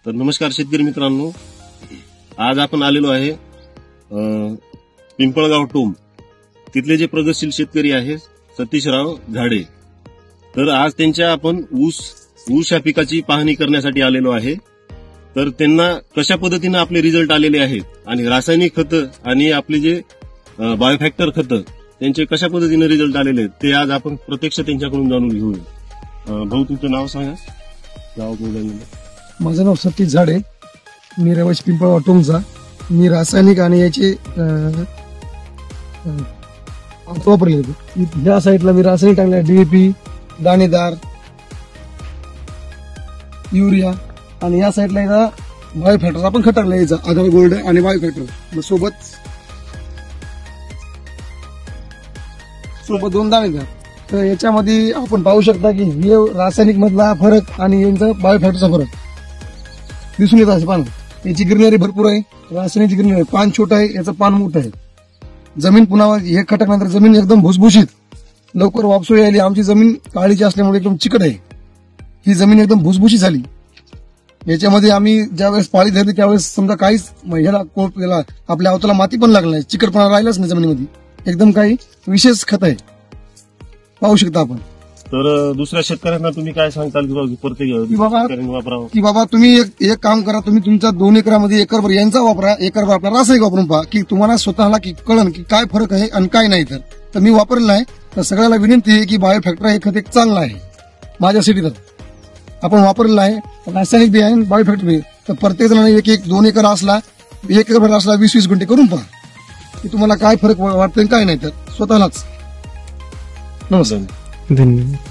तर नमस्कार शेतकरी मित्रांनो, आज आपण आलेलो आहे पिंपळगाव टोम. तिथले जे प्रगतशील शेतकरी आहेत सतीशराव झाडे. तर आज त्यांच्या आपण ऊस या पिकाची पाहणी करण्यासाठी आलेलो आहे. तर त्यांना कशा पद्धतीने आपले रिझल्ट आलेले आहेत आणि रासायनिक खतं आणि आपले जे बायोफॅक्टर खतं त्यांचे कशा पद्धतीने रिझल्ट आलेले आहेत ते आज आपण प्रत्यक्ष त्यांच्याकडून जाणून घेऊया. भाऊ, तुमचं नाव सांगा. गाव माझं नाव सतीश झाडे, मी रहिवासी पिंपळगाव टोमचा. मी रासायनिक आणि याचे वापरले होते. ह्या साईडला मी रासायनिक टाकले, DAP, दाणेदार, युरिया, आणि या साईडला एकदा बायोफॅक्टर आपण खत टाकलं, याचा आधार गोल्ड आणि बायोफॅक्टर सोबत 2 दाणेदार. तर याच्यामध्ये आपण पाहू शकता की हे रासायनिक मधला फरक आणि यांचा बायोफॅक्टरचा फरक दिसून येत आहे. पान याची ग्रीनरी भरपूर आहे, रासायनिकची ग्रीनरी, पान छोटं आहे, याचं पान मोठं आहे. जमीन पुन्हा हे खटकल्यानंतर जमीन एकदम भुसभुशीत, लवकर वापसू यायली. आमची जमीन काळीची असल्यामुळे एकदम चिकट आहे, ही जमीन एकदम भुसभुशीत झाली. याच्यामध्ये आम्ही ज्यावेळेस पाळी धरली त्यावेळेस समजा काहीच ह्याला आपल्या अवताला माती पण लागली नाही, चिकटपणा राहिलाच नाही जमिनीमध्ये. एकदम काही विशेष खत आहे, पाहू शकता आपण. तर दुसऱ्या शेतकऱ्यांना तुम्ही काय सांगताल की बाबा तुम्ही एक काम करा, तुम्ही तुमच्या 2 एकरामध्ये एकरभर यांचा वापरा, एकरभर आपला रासायनिक वापरून पहा की तुम्हाला स्वतःला कळण की काय फरक आहे आणि काय नाही. तर मी वापरलेलं आहे. तर सगळ्याला विनंती आहे की बायोफॅक्टर हे खत एक चांगलं आहे माझ्यासाठी. तर आपण वापरलेलं आहे, रासायनिक बी आहे, बायोफॅक्टर बी. तर प्रत्येक जणांना 1-2 एकर असला, 1 एकरभर असला 20-20 गुंठे करून पहा की तुम्हाला काय फरक वाटतोय काय नाही. तर स्वतःलाच. नमस्कार, धन्यवाद.